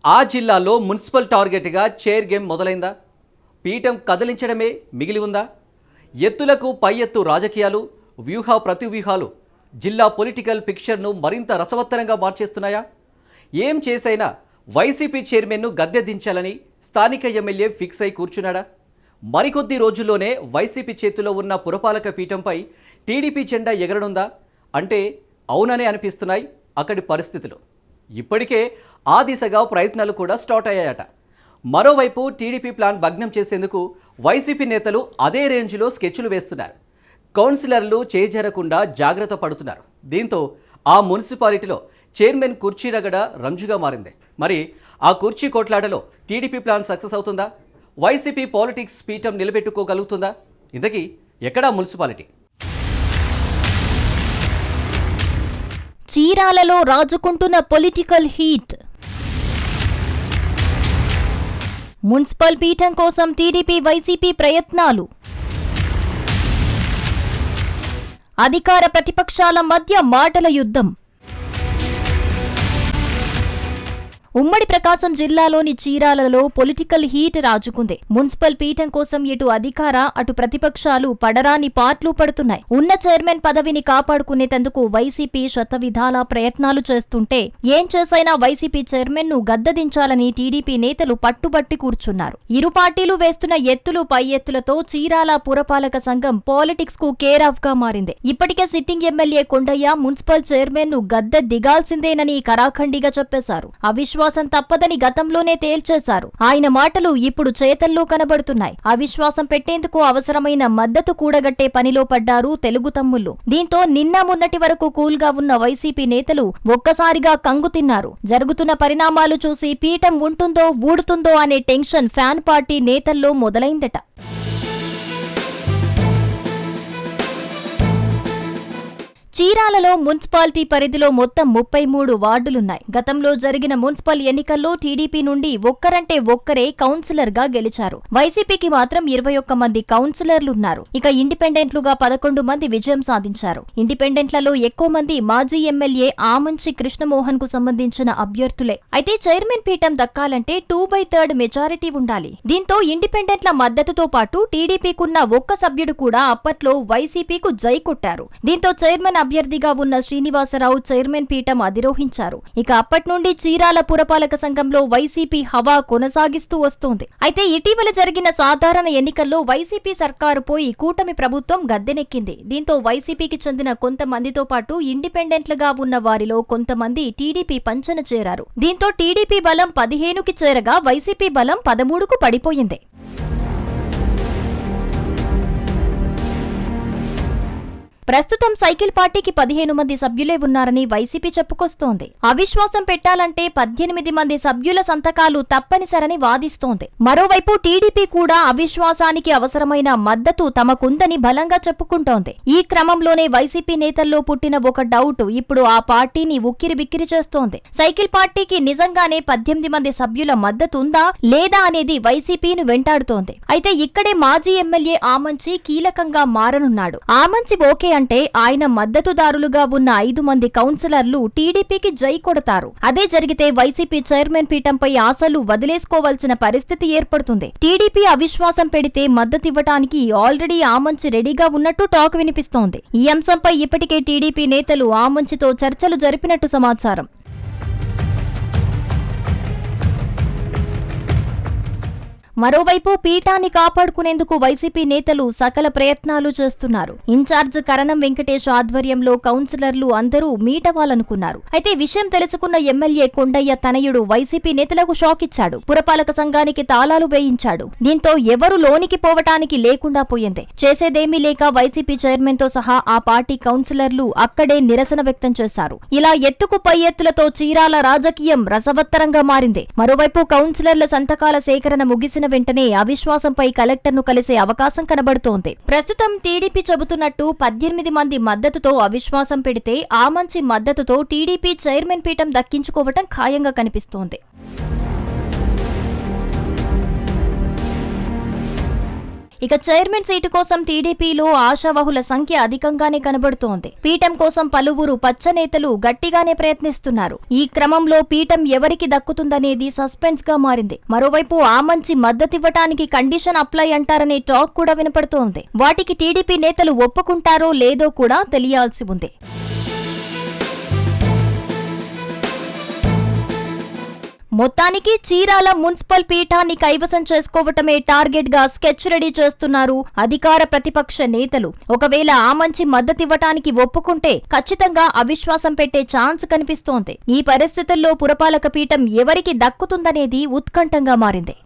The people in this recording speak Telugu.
ఆ జిల్లాలో మున్సిపల్ టార్గెట్గా చైర్ గేమ్ మొదలైందా? పీఠం కదిలించడమే మిగిలి ఉందా? ఎత్తులకు పై ఎత్తు రాజకీయాలు, వ్యూహ ప్రతివ్యూహాలు జిల్లా పొలిటికల్ పిక్చర్ను మరింత రసవత్తరంగా మార్చేస్తున్నాయా? ఏం చేసైనా వైసీపీ చైర్మన్ను గద్దె దించాలని స్థానిక ఎమ్మెల్యే ఫిక్స్ అయి కూర్చున్నాడా? మరికొద్ది రోజుల్లోనే వైసీపీ చేతిలో ఉన్న పురపాలక పీఠంపై టీడీపీ జెండా ఎగరనుందా అంటే అవుననే అనిపిస్తున్నాయి అక్కడి పరిస్థితులు. ఇప్పటికే ఆ దిశగా ప్రయత్నాలు కూడా స్టార్ట్ అయ్యాయట. మరోవైపు టీడీపీ ప్లాన్ భగ్నం చేసేందుకు వైసీపీ నేతలు అదే రేంజ్లో స్కెచ్లు వేస్తున్నారు. కౌన్సిలర్లు చేజరకుండా జాగ్రత్త పడుతున్నారు. దీంతో ఆ మున్సిపాలిటీలో చైర్మన్ కుర్చీ రగడ రంజుగా మారింది. మరి ఆ కుర్చీ కొట్లాటలో టీడీపీ ప్లాన్ సక్సెస్ అవుతుందా? వైసీపీ పాలిటిక్స్ పీఠం నిలబెట్టుకోగలుగుతుందా? ఇంతకీ ఎక్కడా మున్సిపాలిటీ? చీరాలలో రాజుకుంటున్న పొలిటికల్ హీట్. మున్సిపల్ పీఠం కోసం టీడీపీ వైసీపీ ప్రయత్నాలు. అధికార ప్రతిపక్షాల మధ్య మాటల యుద్ధం. ఉమ్మడి ప్రకాశం జిల్లాలోని చీరాలలో పొలిటికల్ హీట్ రాజుకుంది. మున్సిపల్ పీఠం కోసం ఇటు అధికార అటు ప్రతిపక్షాలు పడరాని పాట్లు పడుతున్నాయి. ఉన్న చైర్మన్ పదవిని కాపాడుకునేందుకు వైసీపీ శతవిధాల ప్రయత్నాలు చేస్తుంటే ఏం చేసైనా వైసీపీ చైర్మన్ ను గద్దెదించాలని టీడీపీ నేతలు పట్టుబట్టి కూర్చున్నారు. ఇరు పార్టీలు వేస్తున్న ఎత్తులు పై ఎత్తులతో చీరాల పురపాలక సంఘం పాలిటిక్స్ కు కేర్ ఆఫ్ గా మారింది. ఇప్పటికే sitting MLA Kondaiah municipal chairman ను గద్దె దిగాల్సిందేనని కరాఖండిగా చెప్పేశారు. అవిశ్వాసం తప్పదని గతంలోనే తేల్చేశారు. ఆయన మాటలు ఇప్పుడు చేతల్లో కనబడుతున్నాయి. అవిశ్వాసం పెట్టేందుకు అవసరమైన మద్దతు కూడగట్టే పనిలో పడ్డారు తెలుగు తమ్ముళ్లు. దీంతో నిన్న మొన్నటి వరకు కూల్ గా ఉన్న వైసీపీ నేతలు ఒక్కసారిగా కంగు తిన్నారు. జరుగుతున్న పరిణామాలు చూసి పీఠం ఉంటుందో ఊడుతుందో అనే టెన్షన్ ఫ్యాన్ పార్టీ నేతల్లో మొదలైందట. చీరాలలో మున్సిపాలిటీ పరిధిలో మొత్తం 33 వార్డులున్నాయి. గతంలో జరిగిన మున్సిపల్ ఎన్నికల్లో టీడీపీ నుండి ఒక్కరంటే ఒక్కరే కౌన్సిలర్ గా గెలిచారు. వైసీపీకి మాత్రం 21 మంది కౌన్సిలర్లున్నారు. ఇక ఇండిపెండెంట్లుగా 11 మంది విజయం సాధించారు. ఇండిపెండెంట్లలో ఎక్కువ మంది మాజీ ఎమ్మెల్యే ఆమంచి కృష్ణమోహన్ కు సంబంధించిన అభ్యర్థులే. అయితే చైర్మన్ పీఠం దక్కాలంటే 2/3 మెజారిటీ ఉండాలి. దీంతో ఇండిపెండెంట్ల మద్దతుతో పాటు టీడీపీకున్న ఒక్క సభ్యుడు కూడా అప్పట్లో వైసీపీకు జై కొట్టారు. దీంతో చైర్మన్ అభ్యర్థిగా ఉన్న శ్రీనివాసరావు చైర్మన్ పీఠం అధిరోహించారు. ఇక అప్పటి నుండి చీరాల పురపాలక సంఘంలో వైసీపీ హవా కొనసాగిస్తూ వస్తోంది. అయితే ఇటీవల జరిగిన సాధారణ ఎన్నికల్లో వైసీపీ సర్కారు పోయి కూటమి ప్రభుత్వం గద్దెనెక్కింది. దీంతో వైసీపీకి చెందిన కొంతమందితో పాటు ఇండిపెండెంట్లుగా ఉన్న వారిలో కొంతమంది టీడీపీ పంచన చేరారు. దీంతో టీడీపీ బలం 15కి చేరగా వైసీపీ బలం 13కు పడిపోయింది. ప్రస్తుతం సైకిల్ పార్టీకి 15 మంది సభ్యులే ఉన్నారని వైసీపీ చెప్పుకొస్తోంది. అవిశ్వాసం పెట్టాలంటే 18 మంది సభ్యుల సంతకాలు తప్పనిసరని వాదిస్తోంది. మరోవైపు టీడీపీ కూడా అవిశ్వాసానికి అవసరమైన మద్దతు తమకుందని బలంగా చెప్పుకుంటోంది. ఈ క్రమంలోనే వైసీపీ నేతల్లో పుట్టిన ఒక డౌట్ ఇప్పుడు ఆ పార్టీని ఉక్కిరిబిక్కిరి చేస్తోంది. సైకిల్ పార్టీకి నిజంగానే 18 మంది సభ్యుల మద్దతు ఉందా లేదా అనేది వైసీపీని వెంటాడుతోంది. అయితే ఇక్కడే మాజీ ఎమ్మెల్యే ఆమంచి కీలకంగా మారనున్నాడు. ఆమంచి ఓకే అంటే ఆయన మద్దతుదారులుగా ఉన్న 5 మంది కౌన్సిలర్లు టీడీపీకి జై కొడతారు. అదే జరిగితే వైసీపీ చైర్మన్ పీఠంపై ఆశలు వదిలేసుకోవాల్సిన పరిస్థితి ఏర్పడుతుంది. టీడీపీ అవిశ్వాసం పెడితే మద్దతివ్వటానికి ఆల్రెడీ ఆమంచి రెడీగా ఉన్నట్టు టాక్ వినిపిస్తోంది. ఈ అంశంపై ఇప్పటికే టీడీపీ నేతలు ఆమంచితో చర్చలు జరిపినట్టు సమాచారం. మరోవైపు పీఠాన్ని కాపాడుకునేందుకు వైసీపీ నేతలు సకల ప్రయత్నాలు చేస్తున్నారు. ఇన్ఛార్జ్ కరణం వెంకటేష్ ఆధ్వర్యంలో కౌన్సిలర్లు అందరూ మీటవాలనుకున్నారు. అయితే విషయం తెలుసుకున్న ఎమ్మెల్యే కొండయ్య తనయుడు వైసీపీ నేతలకు షాక్ ఇచ్చాడు. పురపాలక సంఘానికి తాళాలు వేయించాడు. దీంతో ఎవరు లోనికి పోవటానికి లేకుండా పోయింది. చేసేదేమీ లేక వైసీపీ చైర్మన్ తో సహా ఆ పార్టీ కౌన్సిలర్లు అక్కడే నిరసన వ్యక్తం చేశారు. ఇలా ఎత్తుకు పై ఎత్తులతో చీరాల రాజకీయం రసవత్తరంగా మారింది. మరోవైపు కౌన్సిలర్ల సంతకాల సేకరణ ముగిసిన వెంటనే అవిశ్వాసంపై కలెక్టర్ను కలిసే అవకాశం కనబడుతోంది. ప్రస్తుతం టీడీపీ చెబుతున్నట్టు 18 మంది మద్దతుతో అవిశ్వాసం పెడితే ఆమంచి మద్దతుతో టీడీపీ చైర్మన్ పీఠం దక్కించుకోవటం ఖాయంగా కనిపిస్తోంది. ఇక చైర్మన్ సీటు కోసం టీడీపీలో ఆశావహుల సంఖ్య అధికంగానే కనబడుతోంది. పీఠం కోసం పలువురు పచ్చనేతలు గట్టిగానే ప్రయత్నిస్తున్నారు. ఈ క్రమంలో పీఠం ఎవరికి దక్కుతుందనేది సస్పెన్స్ గా మారింది. మరోవైపు ఆమంచి మద్దతివ్వటానికి కండిషన్ అప్లై అంటారనే టాక్ కూడా వినపడుతోంది. వాటికి టీడీపీ నేతలు ఒప్పుకుంటారో లేదో కూడా తెలియాల్సి ఉంది. మొత్తానికి చీరాల మున్సిపల్ పీఠాన్ని కైవసం చేసుకోవటమే టార్గెట్ గా స్కెచ్ రెడీ చేస్తున్నారు అధికార ప్రతిపక్ష నేతలు. ఒకవేళ ఆమంచి మద్దతివ్వటానికి ఒప్పుకుంటే ఖచ్చితంగా అవిశ్వాసం పెట్టే ఛాన్స్ కనిపిస్తోంది. ఈ పరిస్థితుల్లో పురపాలక పీఠం ఎవరికి దక్కుతుందనేది ఉత్కంఠంగా మారింది.